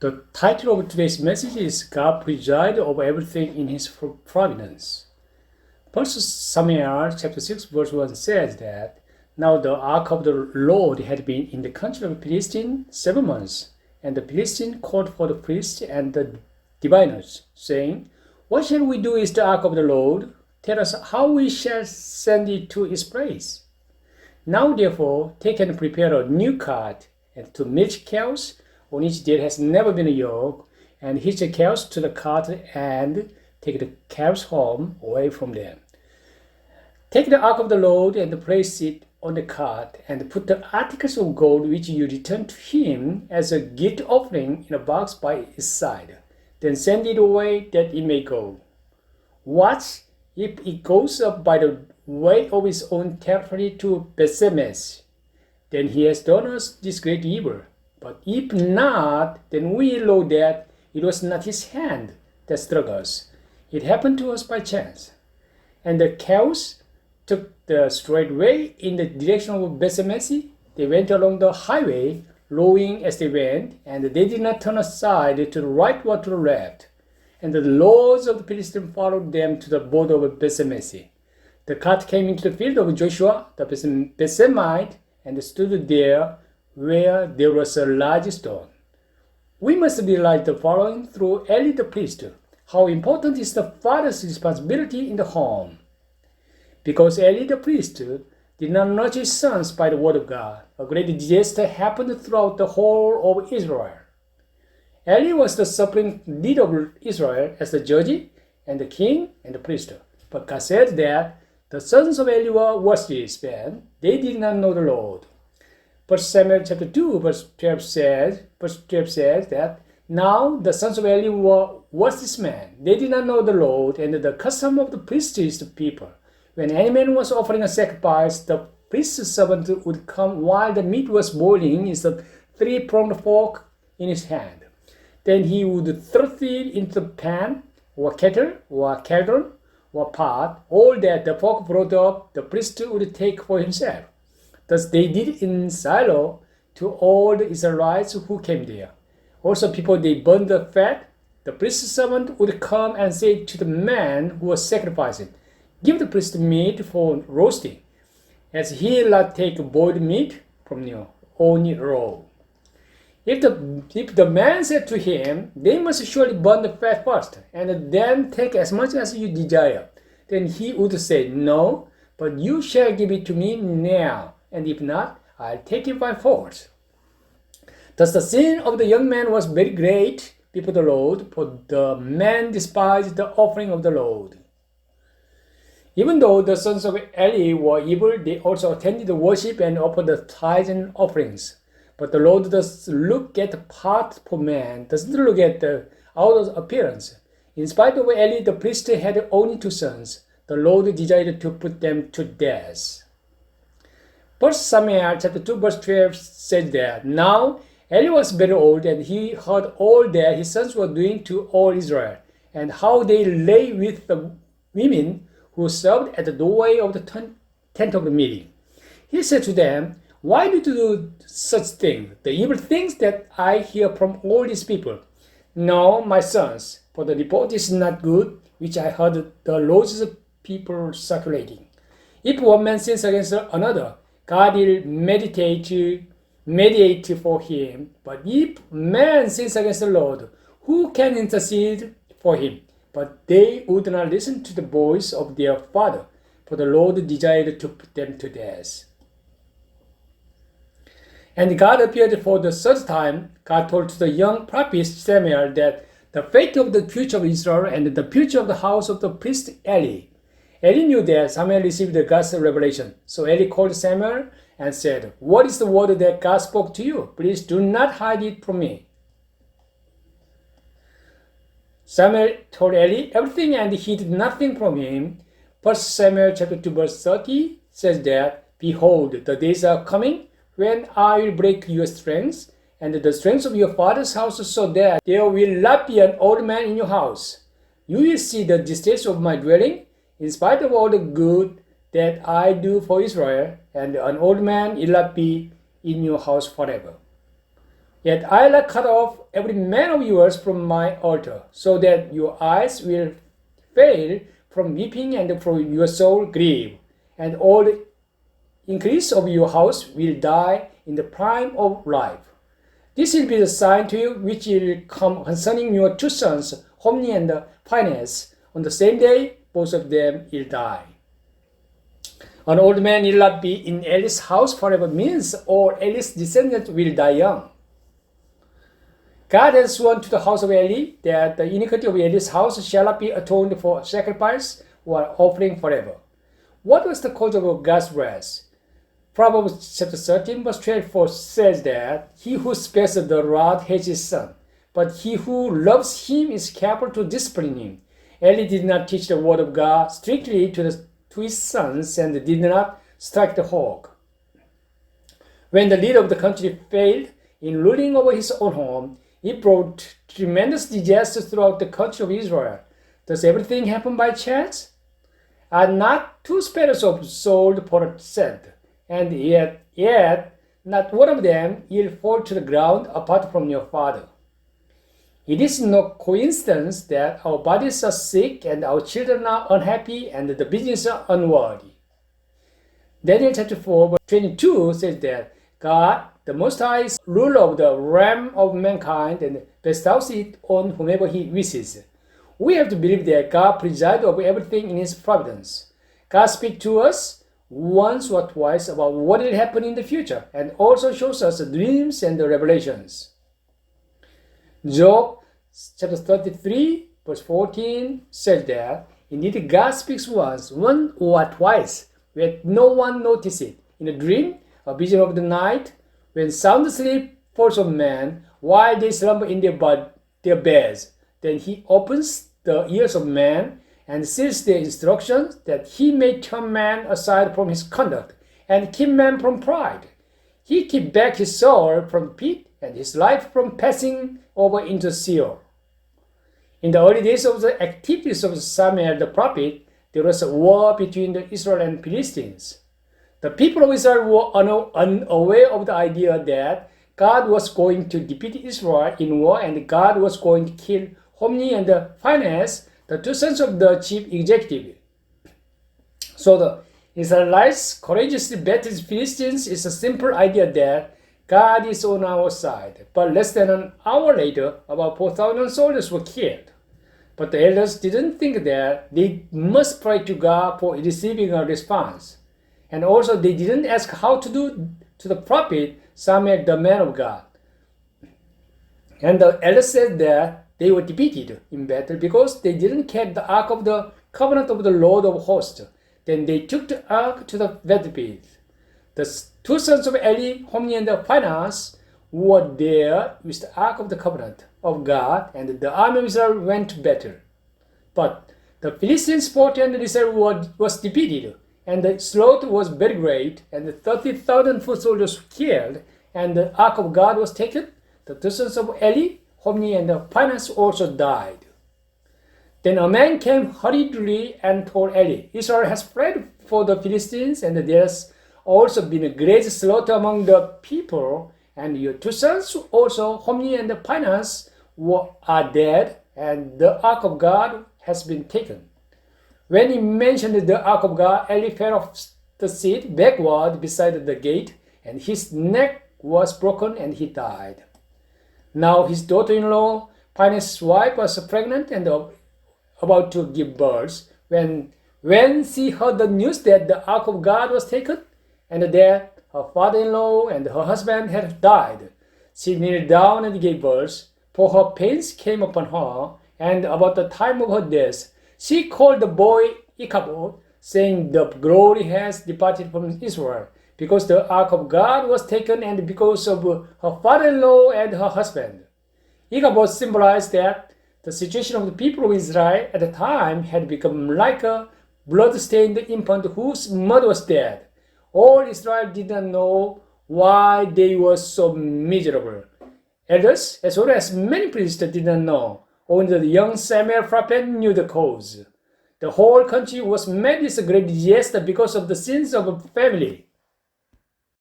The title of today's message is God presides over everything in His providence. 1 Samuel chapter 6 verse 1 says that, Now the ark of the Lord had been in the country of Philistine 7 months, and the Philistine called for the priests and the diviners, saying, What shall we do with the ark of the Lord? Tell us how we shall send it to its place. Now therefore take and prepare a new cart, and 2 milch cows, on which there has never been a yoke, and hitch the cows to the cart, and take the calves home away from them. Take the ark of the Lord and place it on the cart, and put the articles of gold which you return to him as a gift offering in a box by its side. Then send it away that it may go. Watch if it goes up by the way of its own territory to Bestows, then he has done us this great evil. But if not, then we know that it was not his hand that struck us. It happened to us by chance. And the cows took the straight way in the direction of Bestows. They went along the highway, lowing as they went, and they did not turn aside to the right or to the left. And the lords of the Philistines followed them to the border of Bestows. The cart came into the field of Joshua, the Benjamite, and stood there where there was a large stone. We must realize the following through Eli the priest. How important is the father's responsibility in the home? Because Eli the priest did not nurture his sons by the word of God, a great disaster happened throughout the whole of Israel. Eli was the supreme leader of Israel as the judge and the king and the priest. But God said that the sons of Eli were worthless men. They did not know the Lord. 1 Samuel chapter 2 verse 12 says that now the sons of Eli were worthless men. They did not know the Lord, and the custom of the priest is the people. When any man was offering a sacrifice, the priest's servant would come while the meat was boiling with a 3-pronged fork in his hand. Then he would thrust it into the pan, or kettle, or cauldron, or pot. All that the fork brought up, the priest would take for himself. Thus they did in Shiloh to all the Israelites who came there. Also before they burned the fat, the priest's servant would come and say to the man who was sacrificing, Give the priest meat for roasting, as he will not take boiled meat from you, only raw. If the man said to him, They must surely burn the fat first, and then take as much as you desire, then he would say, No, but you shall give it to me now, and if not, I'll take it by force. Thus the sin of the young man was very great before the Lord, for the man despised the offering of the Lord. Even though the sons of Eli were evil, they also attended the worship and offered the tithes and offerings. But the Lord does look at the heart for man, doesn't look at the outer appearance. In spite of Eli, the priest had only 2 sons. The Lord desired to put them to death. 1 Samuel chapter 2 verse 12 says that, Now Eli was very old, and he heard all that his sons were doing to all Israel, and how they lay with the women who served at the doorway of the tent of the meeting. He said to them, Why do you do such things, the evil things that I hear from all these people? No, my sons, for the report is not good, which I heard the Lord's people circulating. If one man sins against another, God will mediate for him. But if man sins against the Lord, who can intercede for him? But they would not listen to the voice of their father, for the Lord desired to put them to death. And God appeared for the 3rd time. God told to the young prophet Samuel that the fate of the future of Israel and the future of the house of the priest Eli. Eli knew that Samuel received God's revelation. So Eli called Samuel and said, What is the word that God spoke to you? Please do not hide it from me. Samuel told Eli everything, and he hid nothing from him. 1 Samuel chapter 2 verse 30 says that, Behold, the days are coming when I will break your strength and the strength of your father's house, so that there will not be an old man in your house. You will see the distress of my dwelling, in spite of all the good that I do for Israel, and an old man will not be in your house forever. Yet I'll cut off every man of yours from my altar, so that your eyes will fail from weeping and from your soul grieve, and all the increase of your house will die in the prime of life. This will be the sign to you which will come concerning your two sons, Hophni and Phinehas. On the same day, both of them will die. An old man will not be in Eli's house forever means all Eli's descendants will die young. God has sworn to the house of Eli that the iniquity of Eli's house shall not be atoned for sacrifice or offering forever. What was the cause of God's wrath? Proverbs chapter 13 verse 12 says that he who spares the rod hates his son, but he who loves him is careful to discipline him. Eli did not teach the word of God strictly to his sons and did not strike the hawk. When the leader of the country failed in ruling over his own home, it brought tremendous disasters throughout the country of Israel. Does everything happen by chance? Are not two sparrows sold for a cent, and yet not one of them will fall to the ground apart from your Father. It is no coincidence that our bodies are sick and our children are unhappy and the business are unworthy. Daniel chapter 4 verse 22 says that God, the Most High, is ruler of the realm of mankind and bestows it on whomever he wishes. We have to believe that God presides over everything in his providence. God speaks to us once or twice about what will happen in the future and also shows us dreams and revelations. Job chapter 33 verse 14 says that indeed God speaks once or twice when no one notices it. In a dream, a vision of the night, when sound sleep falls on man while they slumber in their beds, then he opens the ears of man and seals their instructions that he may turn man aside from his conduct and keep man from pride. He keep back his soul from the pit and his life from passing over into Sheol. In the early days of the activities of Samuel the prophet, there was a war between the Israel and Philistines. The people of Israel were unaware of the idea that God was going to defeat Israel in war and God was going to kill Hophni and Phinehas, the two sons of the chief executive. So the Israelites courageously battled the Philistines is a simple idea that God is on our side. But less than an hour later, about 4,000 soldiers were killed. But the elders didn't think that they must pray to God for receiving a response. And also they didn't ask how to do to the prophet Samuel, the man of God. And the elders said that they were defeated in battle because they didn't carry the ark of the covenant of the Lord of hosts. Then they took the ark to the battlefield. The two sons of Eli, Hophni and Phinehas, were there with the ark of the covenant of God, and the army of Israel went to battle. But the Philistines fought and Israel was defeated, and the slaughter was very great, and 30,000 foot soldiers were killed, and the ark of God was taken. The two sons of Eli, Hophni and Phinehas also died. Then a man came hurriedly and told Eli, Israel has fled for the Philistines, and there's also been a great slaughter among the people, and your two sons also, Hophni and Phinehas, are dead, and the ark of God has been taken. When he mentioned the ark of God, Eli fell off the seat backward beside the gate, and his neck was broken, and he died. Now his daughter-in-law, Phinehas' wife, was pregnant and about to give birth. When she heard the news that the ark of God was taken, and that her father-in-law and her husband had died, she kneeled down and gave birth, for her pains came upon her, and about the time of her death, she called the boy Ichabod, saying, the glory has departed from Israel, because the ark of God was taken and because of her father-in-law and her husband. Ichabod symbolized that the situation of the people of Israel at the time had become like a blood-stained infant whose mother was dead. All Israel did not know why they were so miserable. Elders, as well as many priests, did not know. Only the young Samuel prophet knew the cause. The whole country was made with a great disaster because of the sins of a family.